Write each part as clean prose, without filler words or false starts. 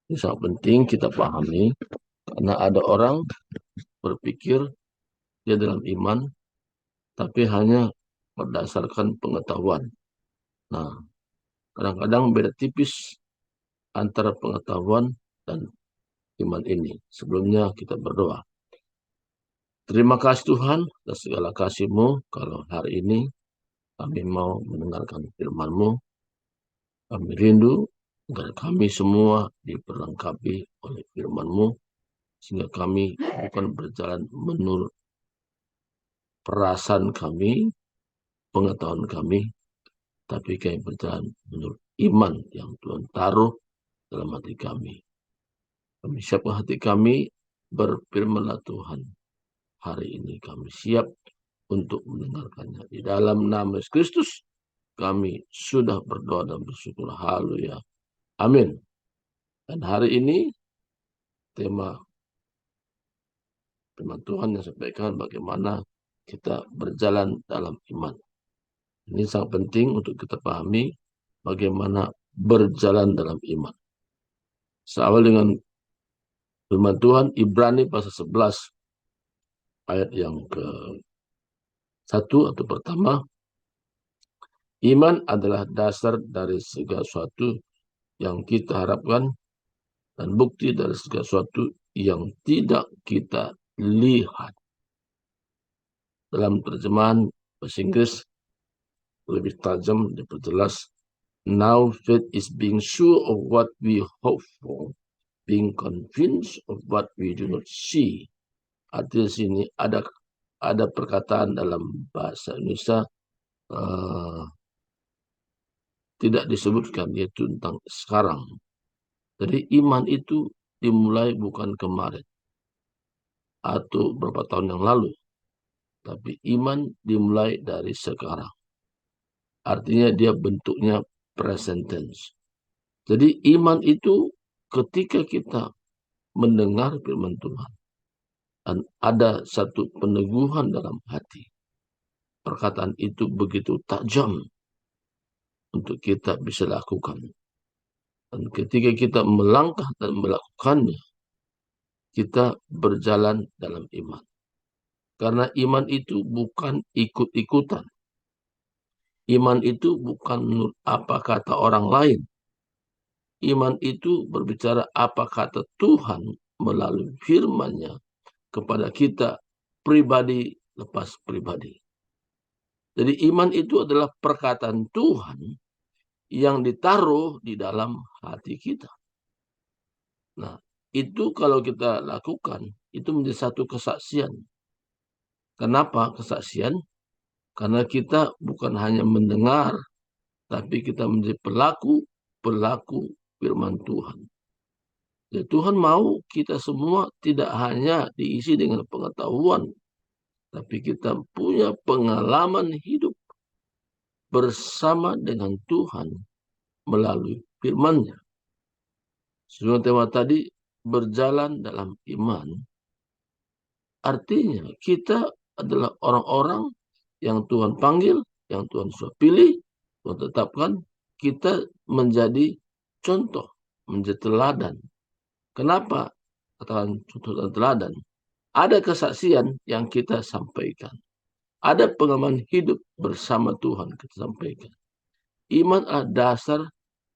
Ini sangat penting kita pahami, karena ada orang berpikir dia dalam iman, tapi hanya berdasarkan pengetahuan. Nah, kadang-kadang beda tipis antara pengetahuan dan iman ini. Sebelumnya kita berdoa. Terima kasih Tuhan atas segala kasih-Mu. Kalau hari ini kami mau mendengarkan firman-Mu, kami rindu agar kami semua diperlengkapi oleh firman-Mu, sehingga kami bukan berjalan menurut perasaan kami, pengetahuan kami, tapi kami berjalan menurut iman yang Tuhan taruh dalam hati kami. Kami siapkan hati kami, berfirman-Lah Tuhan. Hari ini kami siap untuk mendengarkannya. Di dalam nama Yesus Kristus, kami sudah berdoa dan bersyukur. Haleluya. Amin. Dan hari ini, tema firman Tuhan yang sampaikan bagaimana kita berjalan dalam iman. Ini sangat penting untuk kita pahami bagaimana berjalan dalam iman. Seawal dengan firman Tuhan, Ibrani pasal 11, ayat yang ke-1 atau pertama. Iman adalah dasar dari segala sesuatu yang kita harapkan dan bukti dari segala sesuatu yang tidak kita lihat. Dalam terjemahan bahasa Inggris lebih tajam diperjelas, now faith is being sure of what we hope for, being convinced of what we do not see. Artinya sini ada perkataan dalam bahasa Indonesia tidak disebutkan, yaitu tentang sekarang. Jadi iman itu dimulai bukan kemarin atau beberapa tahun yang lalu, tapi iman dimulai dari sekarang. Artinya dia bentuknya present tense. Jadi iman itu ketika kita mendengar firman Tuhan dan ada satu peneguhan dalam hati, perkataan itu begitu tajam untuk kita bisa lakukan. Dan ketika kita melangkah dan melakukannya, kita berjalan dalam iman. Karena iman itu bukan ikut-ikutan. Iman itu bukan menurut apa kata orang lain. Iman itu berbicara apa kata Tuhan melalui firman-Nya kepada kita pribadi lepas pribadi. Jadi iman itu adalah perkataan Tuhan yang ditaruh di dalam hati kita. Nah, itu kalau kita lakukan, itu menjadi satu kesaksian. Kenapa kesaksian? Karena kita bukan hanya mendengar, tapi kita menjadi pelaku firman Tuhan. Ya, Tuhan mau kita semua tidak hanya diisi dengan pengetahuan, tapi kita punya pengalaman hidup bersama dengan Tuhan melalui firman-Nya. Sesuai tema tadi, berjalan dalam iman, artinya kita adalah orang-orang yang Tuhan panggil, yang Tuhan sudah pilih, Tuhan tetapkan, kita menjadi contoh, menjadi teladan. Kenapa katakan contoh dan teladan? Ada kesaksian yang kita sampaikan. Ada pengalaman hidup bersama Tuhan kita sampaikan. Iman adalah dasar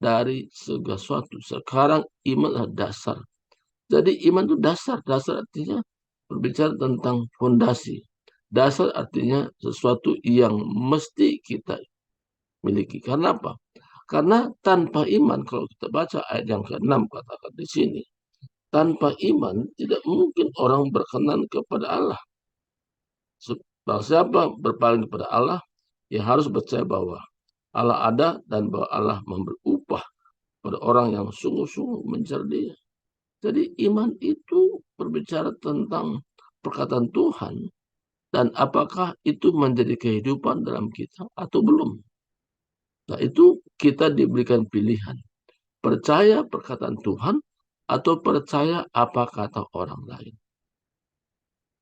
dari segala sesuatu. Sekarang iman adalah dasar. Jadi iman itu dasar. Dasar artinya berbicara tentang fondasi. Dasar artinya sesuatu yang mesti kita miliki. Karena apa? Karena tanpa iman, kalau kita baca ayat yang ke-6 katakan di sini, tanpa iman tidak mungkin orang berkenan kepada Allah. Siapa berpaling kepada Allah, ya harus percaya bahwa Allah ada dan bahwa Allah memberi upah pada orang yang sungguh-sungguh mencari Dia. Jadi iman itu berbicara tentang perkataan Tuhan dan apakah itu menjadi kehidupan dalam kita atau belum. Nah, itu kita diberikan pilihan. Percaya perkataan Tuhan atau percaya apa kata orang lain.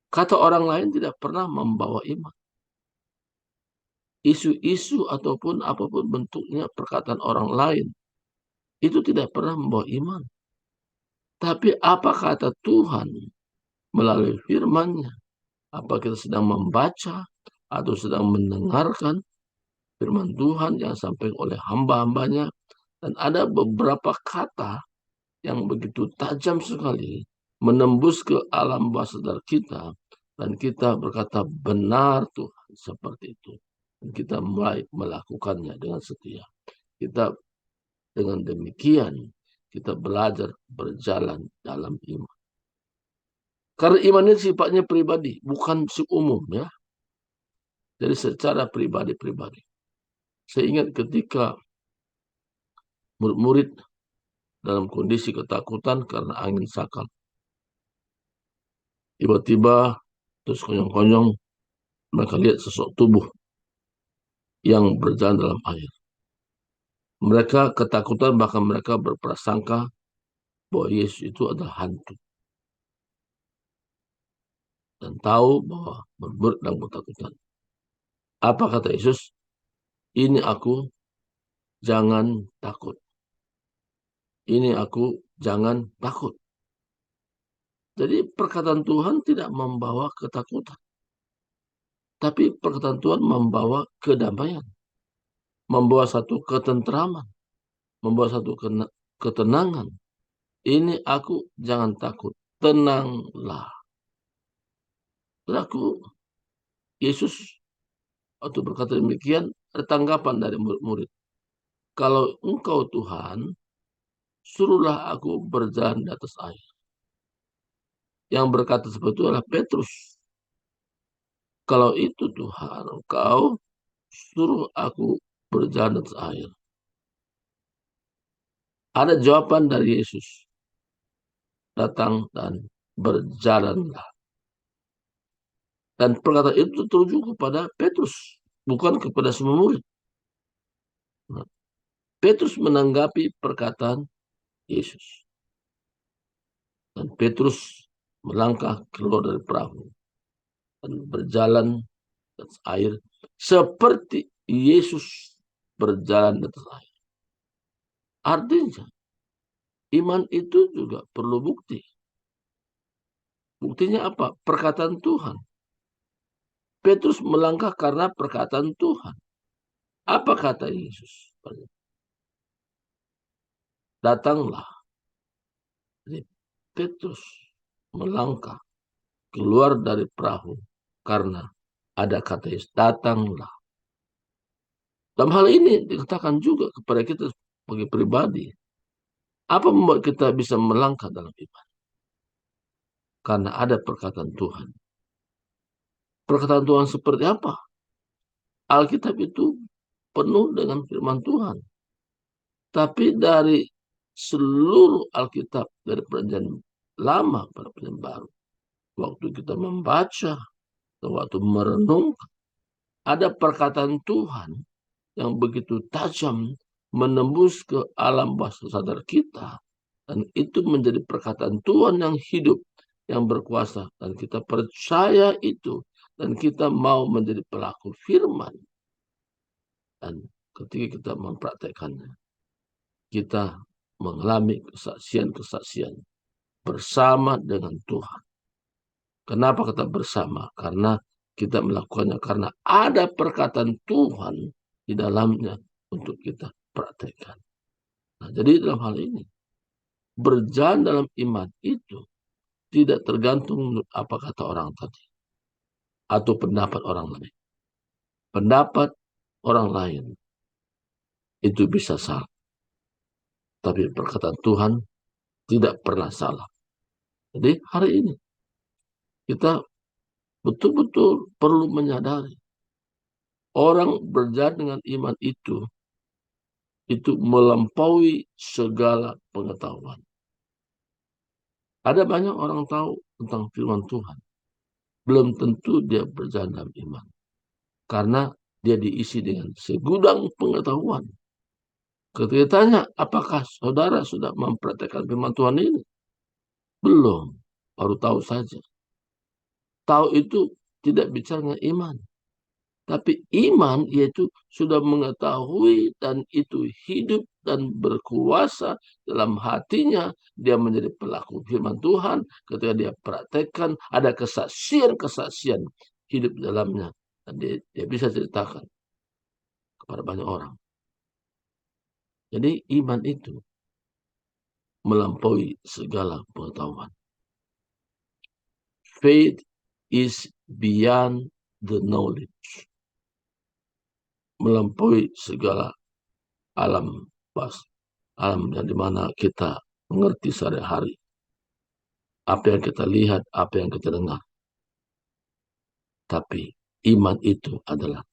Kata orang lain tidak pernah membawa iman. Isu-isu ataupun apapun bentuknya perkataan orang lain itu tidak pernah membawa iman. Tapi apa kata Tuhan melalui firman-Nya? Apa kita sedang membaca atau sedang mendengarkan firman Tuhan yang disampaikan oleh hamba-hambanya? Dan ada beberapa kata yang begitu tajam sekali menembus ke alam bawah sadar kita, dan kita berkata, benar Tuhan, seperti itu. Dan kita mulai melakukannya dengan setia. Kita dengan demikian kita belajar berjalan dalam iman. Karena iman ini sifatnya pribadi, bukan seumum ya. Jadi secara pribadi-pribadi. Saya ingat ketika murid-murid dalam kondisi ketakutan karena angin sakal. Tiba-tiba terus konyong-konyong mereka lihat sosok tubuh yang berjalan dalam air. Mereka ketakutan, bahkan mereka berprasangka bahwa Yesus itu adalah hantu. Dan tahu bahwa murid dalam ketakutan. Apa kata Yesus? Ini aku, jangan takut. Ini aku, jangan takut. Jadi perkataan Tuhan tidak membawa ketakutan. Tapi perkataan Tuhan membawa kedamaian. Membawa satu ketentraman. Membawa satu ketenangan. Ini aku, jangan takut. Tenanglah. Saudaraku, Yesus waktu berkata demikian, ada tanggapan dari murid-murid. Kalau engkau Tuhan, suruhlah aku berjalan di atas air. Yang berkata seperti itu adalah Petrus. Kalau itu Tuhan, engkau suruh aku berjalan di atas air. Ada jawaban dari Yesus. Datang dan berjalanlah. Dan perkataan itu tertuju kepada Petrus, bukan kepada semua murid. Nah, Petrus menanggapi perkataan Yesus. Dan Petrus melangkah keluar dari perahu dan berjalan di atas air seperti Yesus berjalan di atas air. Artinya, iman itu juga perlu bukti. Buktinya apa? Perkataan Tuhan. Petrus melangkah karena perkataan Tuhan. Apa kata Yesus? Datanglah. Jadi Petrus melangkah keluar dari perahu karena ada kata Yesus, datanglah. Dalam hal ini dikatakan juga kepada kita sebagai pribadi. Apa membuat kita bisa melangkah dalam iman? Karena ada perkataan Tuhan. Perkataan Tuhan seperti apa? Alkitab itu penuh dengan firman Tuhan. Tapi dari seluruh Alkitab, dari perjanjian lama pada perjanjian baru, waktu kita membaca, waktu merenung, ada perkataan Tuhan yang begitu tajam menembus ke alam bawah sadar kita. Dan itu menjadi perkataan Tuhan yang hidup, yang berkuasa. Dan kita percaya itu. Dan kita mau menjadi pelaku firman. Dan ketika kita mempraktekannya, kita mengalami kesaksian-kesaksian bersama dengan Tuhan. Kenapa kita bersama? Karena kita melakukannya karena ada perkataan Tuhan di dalamnya untuk kita praktekkan. Nah, jadi dalam hal ini, berjalan dalam iman itu tidak tergantung menurut apa kata orang tadi atau pendapat orang lain. Pendapat orang lain itu bisa salah, tapi perkataan Tuhan tidak pernah salah. Jadi hari ini kita betul-betul perlu menyadari orang berjalan dengan iman itu melampaui segala pengetahuan. Ada banyak orang tahu tentang firman Tuhan. Belum tentu dia berjalan dalam iman. Karena dia diisi dengan segudang pengetahuan. Ketika ditanya, apakah saudara sudah mempraktekkan firman Tuhan ini? Belum. Baru tahu saja. Tahu itu tidak bicara dengan iman. Tapi iman yaitu sudah mengetahui dan itu hidup dan berkuasa dalam hatinya. Dia menjadi pelaku firman Tuhan. Ketika dia praktekkan, ada kesaksian-kesaksian hidup dalamnya. Dan dia bisa ceritakan kepada banyak orang. Jadi iman itu melampaui segala pengetahuan. Faith is beyond the knowledge. Melampaui segala alam alam yang dimana kita mengerti sehari-hari. Apa yang kita lihat, apa yang kita dengar. Tapi iman itu adalah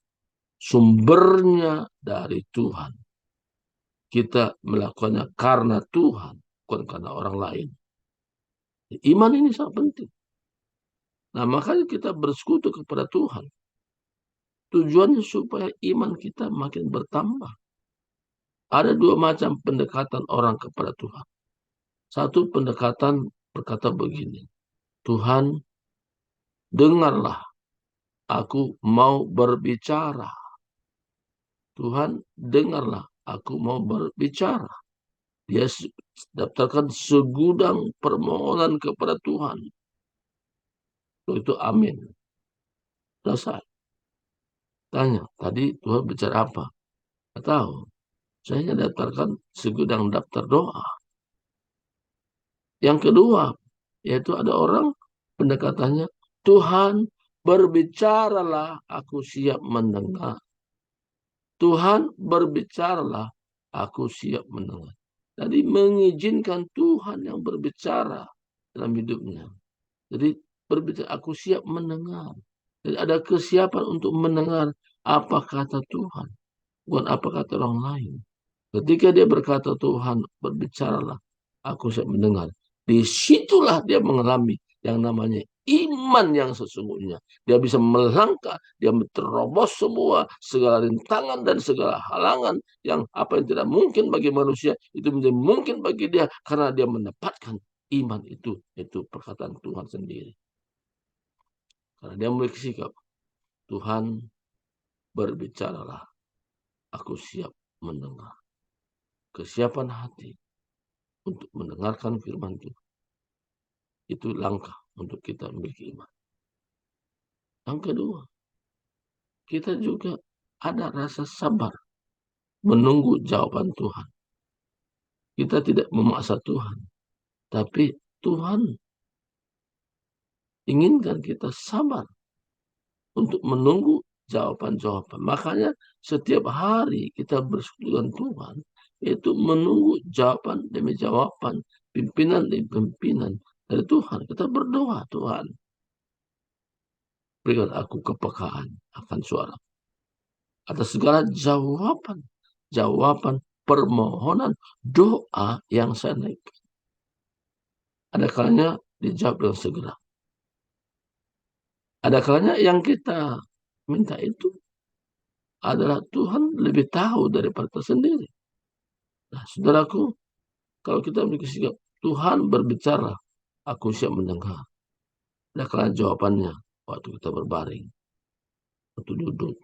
sumbernya dari Tuhan. Kita melakukannya karena Tuhan, bukan karena orang lain. Iman ini sangat penting. Nah, makanya kita bersekutu kepada Tuhan. Tujuannya supaya iman kita makin bertambah. Ada dua macam pendekatan orang kepada Tuhan. Satu pendekatan berkata begini, Tuhan, dengarlah, aku mau berbicara. Tuhan, dengarlah, aku mau berbicara. Dia daftarkan segudang permohonan kepada Tuhan. Itu amin. Selesai. Tanya, tadi Tuhan bicara apa? Tidak tahu. Saya hanya daftarkan segudang daftar doa. Yang kedua, yaitu ada orang pendekatannya, Tuhan berbicaralah, aku siap mendengar. Tuhan berbicaralah, aku siap mendengar. Jadi mengizinkan Tuhan yang berbicara dalam hidupnya. Jadi berbicara, aku siap mendengar. Jadi ada kesiapan untuk mendengar apa kata Tuhan, bukan apa kata orang lain. Ketika dia berkata, Tuhan berbicaralah, aku siap mendengar. Disitulah dia mengalami yang namanya iman yang sesungguhnya. Dia bisa melangkah, dia menerobos semua, segala rintangan dan segala halangan yang apa yang tidak mungkin bagi manusia, itu menjadi mungkin bagi dia karena dia mendapatkan iman itu perkataan Tuhan sendiri. Karena dia memiliki sikap, Tuhan berbicaralah, aku siap mendengar. Kesiapan hati untuk mendengarkan firman Tuhan. Itu langkah untuk kita memiliki iman. Yang kedua, kita juga ada rasa sabar menunggu jawaban Tuhan. Kita tidak memaksa Tuhan, tapi Tuhan inginkan kita sabar untuk menunggu jawaban-jawaban. Makanya setiap hari kita bersekutu dengan Tuhan, yaitu menunggu jawaban demi jawaban, pimpinan demi pimpinan dari Tuhan. Kita berdoa, Tuhan, berikan aku kepekaan akan suara. Atas segala jawaban permohonan doa yang saya naikkan. Ada kalanya dijawab dengan segera. Ada kalanya yang kita minta itu adalah Tuhan lebih tahu daripada kita sendiri. Nah, saudaraku, kalau kita memiliki sikap Tuhan berbicara, aku siap mendengar. Ada kalanya jawabannya waktu kita berbaring, waktu duduk,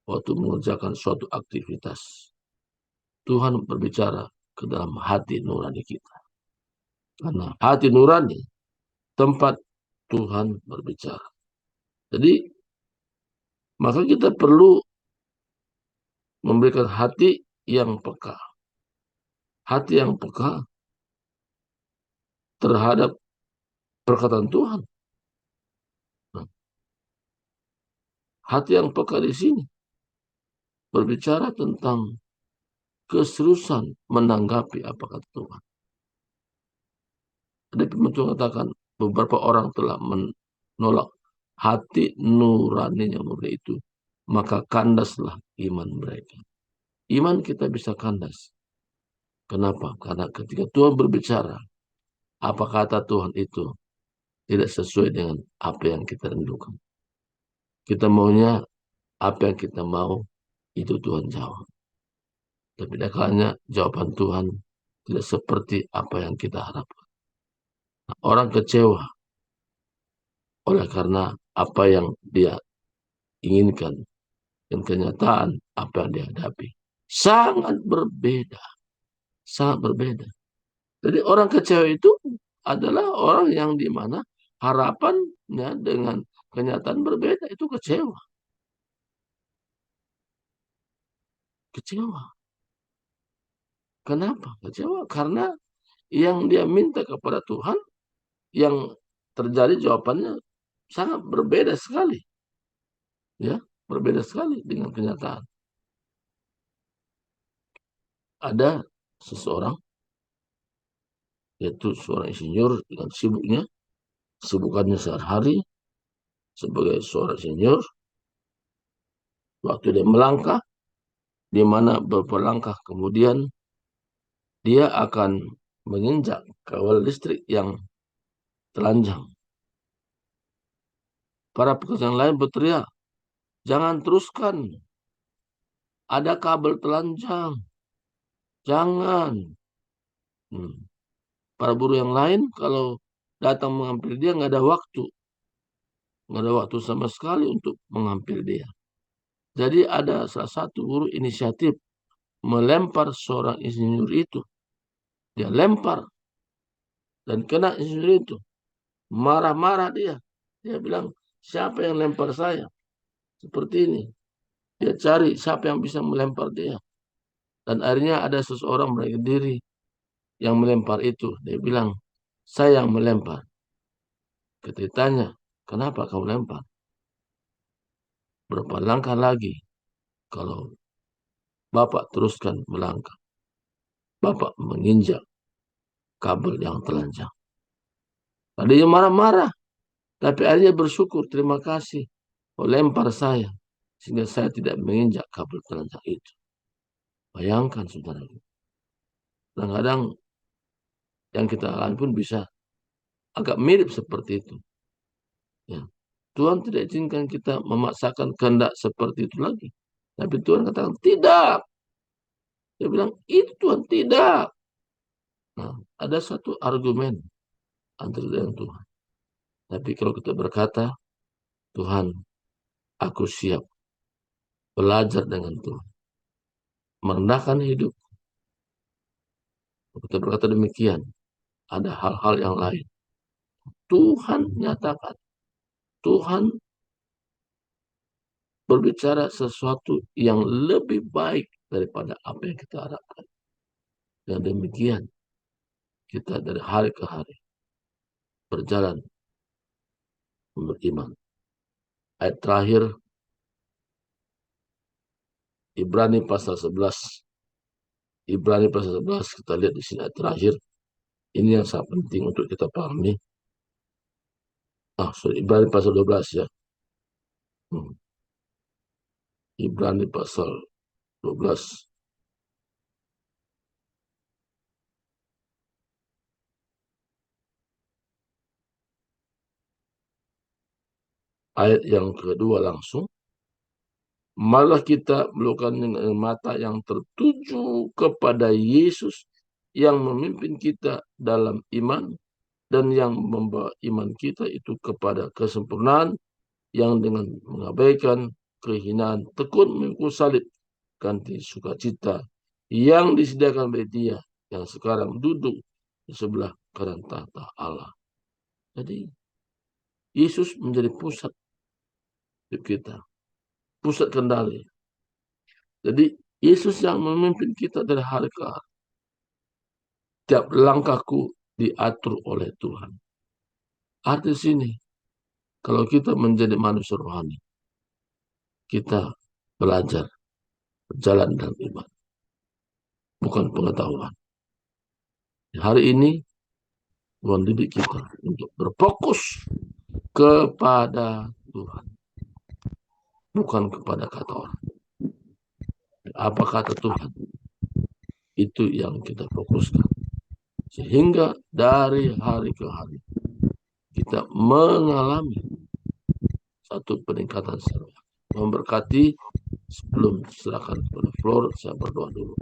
waktu mengerjakan suatu aktivitas. Tuhan berbicara ke dalam hati nurani kita. Karena hati nurani tempat Tuhan berbicara. Jadi, maka kita perlu memberikan hati yang peka. Hati yang peka terhadap perkataan Tuhan. Nah, hati yang peka di sini berbicara tentang keseriusan menanggapi apa kata Tuhan. Ada firman Tuhan katakan beberapa orang telah menolak hati nuraninya mereka itu, maka kandaslah iman mereka. Iman kita bisa kandas. Kenapa? Karena ketika Tuhan berbicara, apa kata Tuhan itu tidak sesuai dengan apa yang kita rindukan. Kita maunya apa yang kita mau, itu Tuhan jawab. Tapi kadang-kadang jawaban Tuhan tidak seperti apa yang kita harapkan. Nah, orang kecewa oleh karena apa yang dia inginkan dan kenyataan apa yang dihadapi. Sangat berbeda, sangat berbeda. Jadi orang kecewa itu adalah orang yang dimana harapannya dengan kenyataan berbeda, itu kecewa. Kecewa. Kenapa? Kecewa karena yang dia minta kepada Tuhan, yang terjadi jawabannya sangat berbeda sekali. Ya, berbeda sekali dengan kenyataan. Ada seseorang, yaitu seorang insinyur dengan sibukannya sehari-hari sebagai seorang insinyur. Waktu dia melangkah, di mana beberapa langkah kemudian dia akan menginjak kawat listrik yang telanjang. Para pekerja lain berteriak, "Jangan teruskan, ada kabel telanjang, jangan." Para buruh yang lain kalau datang mengambil dia nggak ada waktu sama sekali untuk mengambil dia. Jadi ada salah satu buruh inisiatif melempar seorang insinyur itu. Dia lempar dan kena insinyur itu. Marah-marah dia. Dia bilang, siapa yang lempar saya? Seperti ini. Dia cari siapa yang bisa melempar dia. Dan akhirnya ada seseorang berdiri yang melempar itu. Dia bilang, saya yang melempar. Ketika ditanya, kenapa kau lempar? Berapa langkah lagi kalau Bapak teruskan melangkah? Bapak menginjak kabel yang telanjang. Tadinya marah-marah, tapi akhirnya bersyukur, terima kasih. Kau lempar saya, sehingga saya tidak menginjak kabel telanjang itu. Bayangkan, saudara. Kadang-kadang yang kita alami pun bisa agak mirip seperti itu. Ya. Tuhan tidak izinkan kita memaksakan kehendak seperti itu lagi. Tapi Tuhan katakan, tidak. Dia bilang, itu Tuhan, tidak. Nah, ada satu argumen antara dengan Tuhan. Tapi kalau kita berkata, Tuhan, aku siap belajar dengan Tuhan. Merendahkan hidup. Kalau kita berkata demikian, ada hal-hal yang lain. Tuhan nyatakan, Tuhan berbicara sesuatu yang lebih baik daripada apa yang kita harapkan. Dan demikian, kita dari hari ke hari berjalan beriman. Ayat terakhir, Ibrani pasal 11. Ibrani pasal 11, kita lihat di sini ayat terakhir. Ini yang sangat penting untuk kita pahami. Ibrani pasal 12 ya. Ibrani pasal 12. Ayat yang kedua langsung. Malah kita melakukan dengan mata yang tertuju kepada Yesus yang memimpin kita dalam iman dan yang membawa iman kita itu kepada kesempurnaan, yang dengan mengabaikan kehinaan tekun memikul salib ganti sukacita yang disediakan bagi Dia yang sekarang duduk di sebelah kanan tahta Allah. Jadi Yesus menjadi pusat hidup kita, pusat kendali. Jadi Yesus yang memimpin kita dari hari ke hari. Tiap langkahku diatur oleh Tuhan. Arti sini, kalau kita menjadi manusia rohani, kita belajar berjalan dalam iman, bukan pengetahuan. Hari ini Tuhan didik kita untuk berfokus kepada Tuhan, bukan kepada kata orang. Apa kata Tuhan? Itu yang kita fokuskan. Sehingga dari hari ke hari kita mengalami satu peningkatan secara memberkati. Sebelum serahkan kepada Flor, saya berdoa dulu.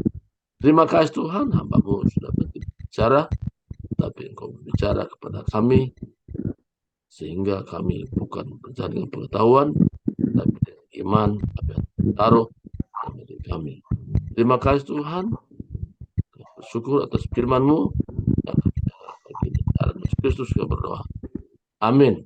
Terima kasih Tuhan, hamba-Mu sudah berbicara, tapi Engkau berbicara kepada kami, sehingga kami bukan berjalan dengan pengetahuan, tapi dengan iman apa yang taruh dalam diri kami. Terima kasih Tuhan, bersyukur atas firman-Mu yang kami dengar pagi ini. Dalam Yesus Kristus kami berdoa. Amin.